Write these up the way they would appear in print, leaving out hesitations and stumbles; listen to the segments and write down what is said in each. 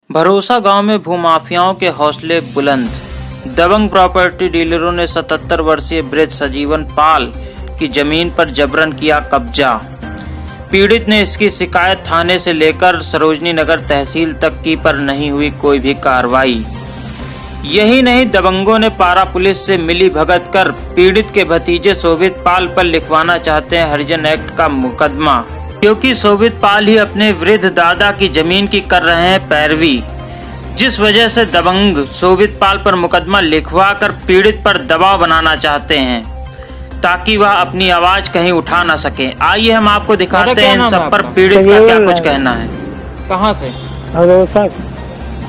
भरोसा गांव में भूमाफियाओं के हौसले बुलंद। दबंग प्रॉपर्टी डीलरों ने 77 वर्षीय वृद्ध सजीवन पाल की जमीन पर जबरन किया कब्जा। पीड़ित ने इसकी शिकायत थाने से लेकर सरोजनी नगर तहसील तक की, पर नहीं हुई कोई भी कार्रवाई। यही नहीं, दबंगों ने पारा पुलिस से मिली भगत कर पीड़ित के भतीजे शोभित पाल पर लिखवाना चाहते हैं हरिजन एक्ट का मुकदमा, क्योंकि शोभित पाल ही अपने वृद्ध दादा की जमीन की कर रहे हैं पैरवी, जिस वजह से दबंग शोभित पाल पर मुकदमा लिखवा कर पीड़ित पर दबाव बनाना चाहते हैं ताकि वह अपनी आवाज कहीं उठा ना सके। आइए हम आपको दिखाते हैं इन सब पर पीड़ित का क्या कुछ कहना है। कहाँ से? भरोसा से।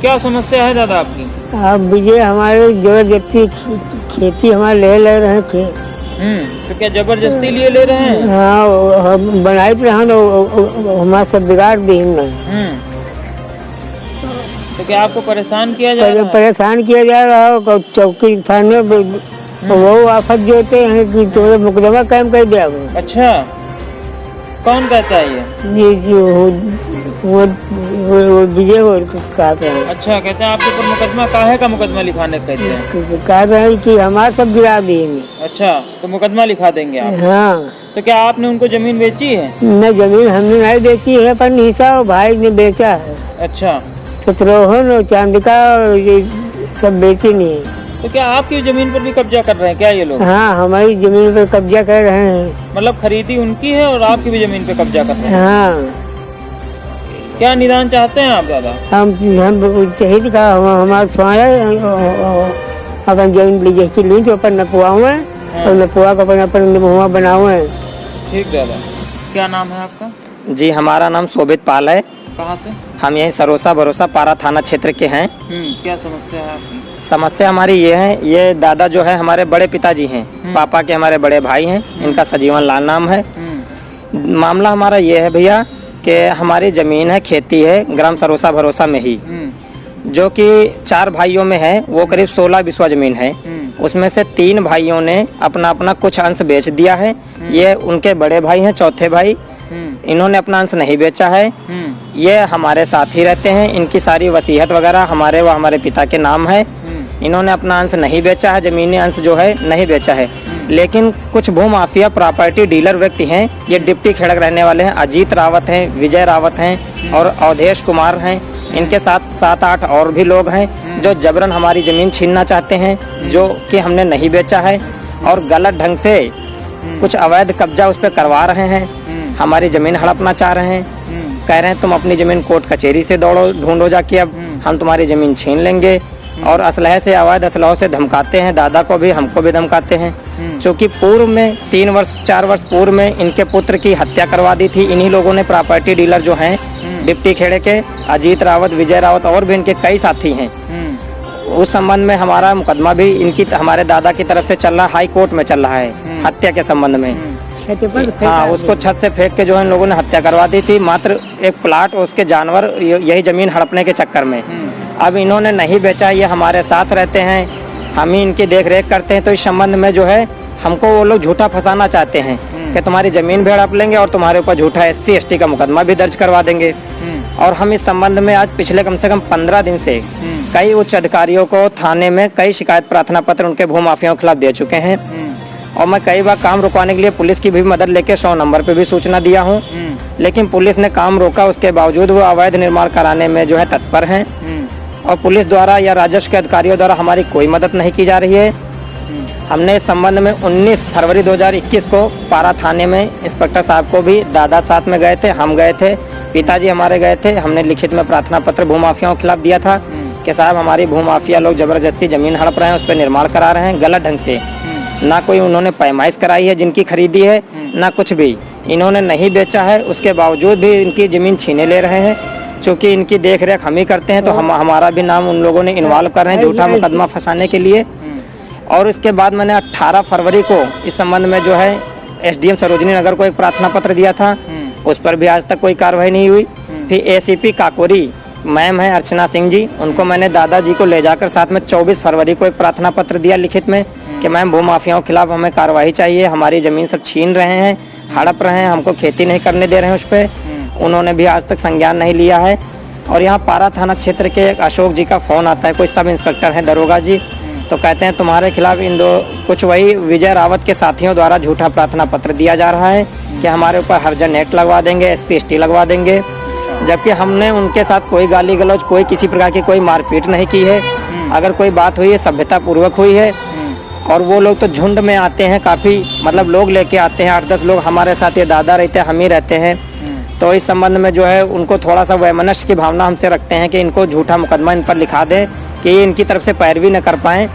क्या समस्या है दादा आपकी? अब ये हमारे जबरदस्ती खेती हमारे ले रहे हैं तो क्या जबरदस्ती लिए ले रहे हैं? हाँ, बनाई पे हमारा सब बिगाड़ दी। तो क्या आपको परेशान किया जा रहा है? परेशान किया जा रहा है। चौकी थाने वो आफत जोते हैं कि तो मुकदमा कायम कर दिया। अच्छा, कौन कहता है ये जो वो विजय कहते हैं। अच्छा, कहते हैं आपके ऊपर मुकदमा काहे का मुकदमा लिखाने कहते हैं? कह रहे हैं कि हमारा सब गिरा देंगे। अच्छा, तो मुकदमा लिखा देंगे आप? हाँ। तो क्या आपने उनको जमीन बेची है? न, जमीन हमने नहीं बेची है, पर निशा भाई ने बेचा है। अच्छा, शत्रुघ्न और चांदिका ये सब बेची नहीं है। तो क्या आपकी जमीन पर भी कब्जा कर रहे हैं क्या ये लोग? हाँ, हमारी जमीन पर कब्जा कर रहे हैं। मतलब खरीदी उनकी है और आपकी भी जमीन पे कब्जा कर रहे हैं? हाँ। क्या निदान चाहते हैं आप दादा? हम शहीद का हमारा स्वाया अपन जमीन लीजिए की ली तो अपन नपुआए और नपुआ का अपन मुआ बनाए। ठीक दादा, क्या नाम है आपका? जी, हमारा नाम शोभित पाल है। कहाँ से? हम यहीं सरोसा भरोसा पारा थाना क्षेत्र के हैं। क्या समस्या है आपकी? समस्या हमारी ये है, ये दादा जो है हमारे बड़े पिताजी हैं, पापा के हमारे बड़े भाई हैं, इनका सजीवन लाल नाम है। मामला हमारा ये है भैया कि हमारी जमीन है, खेती है ग्राम सरोसा भरोसा में ही, जो कि 4 भाइयों में है, वो करीब 16 बिस्वा जमीन है। उसमें से 3 भाइयों ने अपना अपना कुछ अंश बेच दिया है। ये उनके बड़े भाई हैं, चौथे भाई, इन्होंने अपना अंश नहीं बेचा है। ये हमारे साथ ही रहते हैं, इनकी सारी वसीयत वगैरह हमारे पिता के नाम है। इन्होंने अपना अंश नहीं बेचा है, जमीनी अंश जो है नहीं बेचा है। लेकिन कुछ भूमाफिया प्रॉपर्टी डीलर व्यक्ति हैं, ये डिप्टी खड़क रहने वाले हैं, अजीत रावत हैं, विजय रावत हैं और अवधेश कुमार हैं। इनके साथ 7-8 और भी लोग हैं जो जबरन हमारी जमीन छीनना चाहते हैं, जो कि हमने नहीं बेचा है, और गलत ढंग से कुछ अवैध कब्जा उस पर करवा रहे हैं। हमारी जमीन हड़पना चाह रहे हैं, कह रहे हैं तुम अपनी जमीन कोर्ट कचहरी से ढूंढो जाके, अब हम तुम्हारी जमीन छीन लेंगे। और असलहे से, अवैध असलहों से धमकाते हैं, दादा को भी हमको भी धमकाते हैं। क्योंकि पूर्व में 3-4 वर्ष पूर्व में इनके पुत्र की हत्या करवा दी थी इन्हीं लोगों ने। प्रॉपर्टी डीलर जो हैं डिप्टी खेड़े के अजीत रावत, विजय रावत और भी इनके कई साथी हैं। उस संबंध में हमारा मुकदमा भी इनकी हमारे दादा की तरफ से चल रहा है, हाई कोर्ट में चल रहा है हत्या के संबंध में। हाँ, उसको छत से फेंक के जो है इन लोगों ने हत्या करवा दी थी, मात्र एक प्लाट और उसके जानवर, यही जमीन हड़पने के चक्कर में। अब इन्होंने नहीं बेचा, ये हमारे साथ रहते हैं, हम ही इनकी देख रेख करते हैं। तो इस संबंध में जो है हमको वो लोग झूठा फंसाना चाहते हैं कि तुम्हारी जमीन भी हड़प लेंगे और तुम्हारे ऊपर झूठा SC/ST का मुकदमा भी दर्ज करवा देंगे। और हम इस संबंध में आज पिछले कम से कम 15 दिन से कई उच्च अधिकारियों को थाने में कई शिकायत प्रार्थना पत्र उनके भूमाफियाओं के खिलाफ दे चुके हैं। और मैं कई बार काम रुकवाने के लिए पुलिस की भी मदद लेके 100 नंबर पे भी सूचना दिया हूँ, लेकिन पुलिस ने काम रोका। उसके बावजूद वो अवैध निर्माण कराने में जो है तत्पर हैं, और पुलिस द्वारा या राजस्व के अधिकारियों द्वारा हमारी कोई मदद नहीं की जा रही है। हमने इस संबंध में 19 फरवरी 2021 को पारा थाने में इंस्पेक्टर साहब को भी, दादा साथ में गए थे, हम गए थे, पिताजी हमारे गए थे, हमने लिखित में प्रार्थना पत्र भूमाफियाओं के खिलाफ दिया था कि साहब हमारी भूमाफिया लोग जबरदस्ती जमीन हड़प रहे हैं, उस पर निर्माण करा रहे हैं गलत ढंग से। ना कोई उन्होंने पैमाइश कराई है जिनकी खरीदी है, ना कुछ भी इन्होंने नहीं बेचा है। उसके बावजूद भी इनकी जमीन छीने ले रहे हैं। चूँकि इनकी देख रेख हम ही करते हैं, तो हमारा भी नाम उन लोगों ने इन्वॉल्व कर रहे हैं झूठा मुकदमा फंसाने के लिए। और इसके बाद मैंने 18 फरवरी को इस संबंध में जो है SDM सरोजनी नगर को एक प्रार्थना पत्र दिया था, उस पर भी आज तक कोई कार्रवाई नहीं हुई। फिर ACP काकोरी मैम है अर्चना सिंह जी, उनको मैंने दादाजी को ले जाकर साथ में 24 फरवरी को एक प्रार्थना पत्र दिया लिखित में कि मैम भूमाफियाओं के खिलाफ हमें कार्रवाई चाहिए, हमारी ज़मीन सब छीन रहे हैं, हड़प रहे हैं, हमको खेती नहीं करने दे रहे हैं उस पर। उन्होंने भी आज तक संज्ञान नहीं लिया है। और यहाँ पारा थाना क्षेत्र के एक अशोक जी का फोन आता है, कोई सब इंस्पेक्टर हैं दरोगा जी, तो कहते हैं तुम्हारे खिलाफ इन दो कुछ वही विजय रावत के साथियों द्वारा झूठा प्रार्थना पत्र दिया जा रहा है कि हमारे ऊपर हर्जन नेट लगवा देंगे, SC/ST लगवा देंगे, जबकि हमने उनके साथ कोई गाली गलौज, कोई किसी प्रकार की कोई मारपीट नहीं की है। अगर कोई बात हुई है सभ्यता पूर्वक हुई है। और वो लोग तो झुंड में आते हैं, काफ़ी मतलब लोग लेके आते हैं, 8-10 लोग हमारे साथ, ये दादा रहते हैं, हम ही रहते हैं। तो इस संबंध में जो है उनको थोड़ा सा वैमनस्य की भावना हमसे रखते हैं कि इनको झूठा मुकदमा इन पर लिखा दें कि ये इनकी तरफ से पैरवी न कर पाएँ।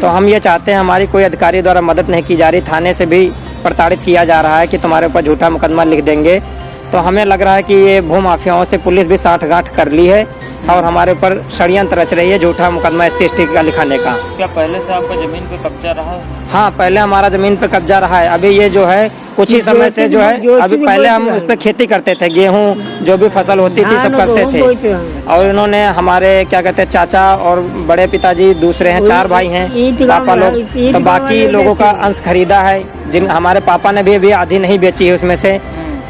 तो हम ये चाहते हैं, हमारी कोई अधिकारी द्वारा मदद नहीं की जा रही, थाने से भी प्रताड़ित किया जा रहा है कि तुम्हारे ऊपर झूठा मुकदमा लिख देंगे। तो हमें लग रहा है कि ये भूमाफियाओं से पुलिस भी साठगांठ कर ली है और हमारे ऊपर षड्यंत्र रच रही है झूठा मुकदमा SC/ST का लिखाने का। क्या पहले से आपका जमीन पे कब्जा रहा है? हाँ, पहले हमारा जमीन पे कब्जा रहा है। अभी ये जो है कुछ ही समय से जो है, अभी पहले हम उस पर खेती करते थे, गेहूँ जो भी फसल होती थी सब करते थे। और इन्होंने हमारे क्या कहते हैं चाचा और बड़े पिताजी दूसरे हैं, 4 भाई हैं पापा लोग, तो बाकी लोगों का अंश खरीदा है, जिन हमारे पापा ने भी अभी आधी नहीं बेची है उसमें से।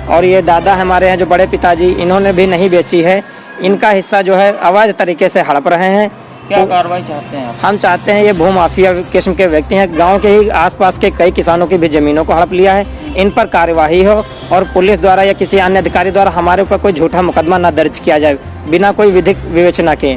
और ये दादा हमारे हैं जो बड़े पिताजी, इन्होंने भी नहीं बेची है। इनका हिस्सा जो है अवैध तरीके से हड़प रहे हैं। क्या कार्रवाई चाहते हैं आप? हम चाहते हैं, ये भूमाफिया किस्म के व्यक्ति हैं, गांव के ही आसपास के कई किसानों की भी जमीनों को हड़प लिया है, इन पर कार्यवाही हो और पुलिस द्वारा या किसी अन्य अधिकारी द्वारा हमारे ऊपर कोई झूठा मुकदमा न दर्ज किया जाए बिना कोई विधिक विवेचना के।